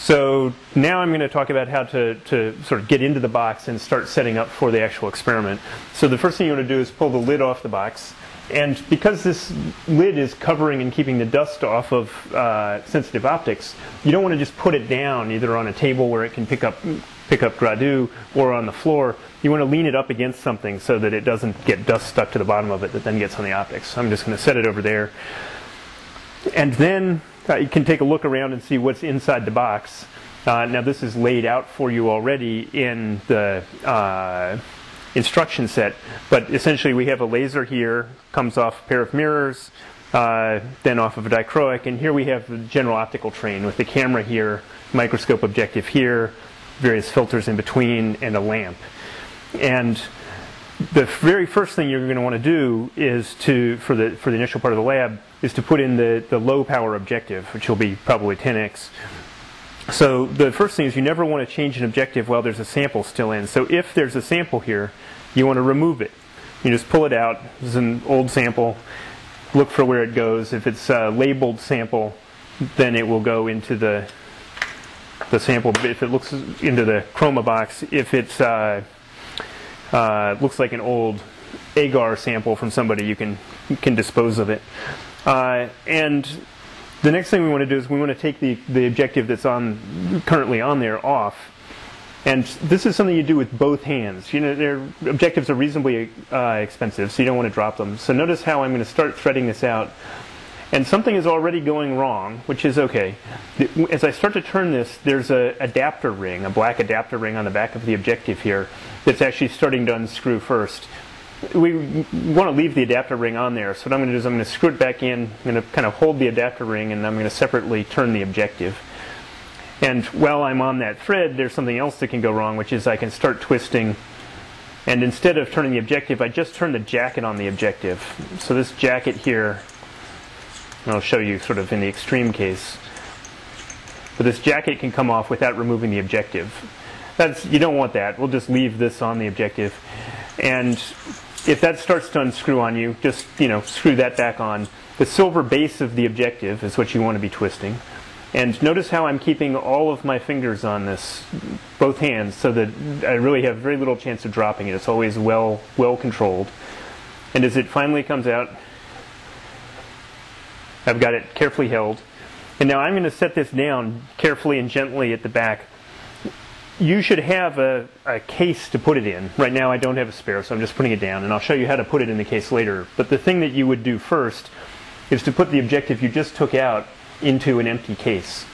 So now I'm going to talk about how to sort of get into the box and start setting up for the actual experiment. So the first thing you want to do is pull the lid off the box. And because this lid is covering and keeping the dust off of sensitive optics, you don't want to just put it down either on a table where it can pick up Gradu or on the floor. You want to lean it up against something so that it doesn't get dust stuck to the bottom of it that then gets on the optics. So I'm just going to set it over there. And then you can take a look around and see what's inside the box. Now this is laid out for you already in the instruction set, but essentially we have a laser here, comes off a pair of mirrors, then off of a dichroic, and here we have the general optical train with the camera here, microscope objective here, various filters in between, and a lamp. And the very first thing you're going to want to do is for the initial part of the lab is to put in the low power objective, which will be probably 10x. So the first thing is you never want to change an objective while there's a sample still in. So if there's a sample here, you want to remove it. You just pull it out. This is an old sample. Look for where it goes. If it's a labeled sample, then it will go into the sample. If it looks into the chroma box, if it's looks like an old agar sample from somebody, you can dispose of it. And the next thing we want to do is we want to take the objective that's currently on there off. And this is something you do with both hands. You know, their objectives are reasonably expensive, so you don't want to drop them. So notice how I'm going to start threading this out. And something is already going wrong, which is okay. As I start to turn this, there's an adapter ring, a black adapter ring on the back of the objective here that's actually starting to unscrew first. We want to leave the adapter ring on there, so what I'm going to do is I'm going to screw it back in, I'm going to kind of hold the adapter ring, and I'm going to separately turn the objective. And while I'm on that thread, there's something else that can go wrong, which is I can start twisting, and instead of turning the objective, I just turn the jacket on the objective. So this jacket here, and I'll show you sort of in the extreme case, but this jacket can come off without removing the objective. You don't want that. We'll just leave this on the objective. And if that starts to unscrew on you, just screw that back on. The silver base of the objective is what you want to be twisting. And notice how I'm keeping all of my fingers on this, both hands, so that I really have very little chance of dropping it. It's always well controlled. And as it finally comes out, I've got it carefully held. And now I'm going to set this down carefully and gently at the back. You should have a case to put it in. Right now I don't have a spare, so I'm just putting it down, and I'll show you how to put it in the case later. But the thing that you would do first is to put the objective you just took out into an empty case.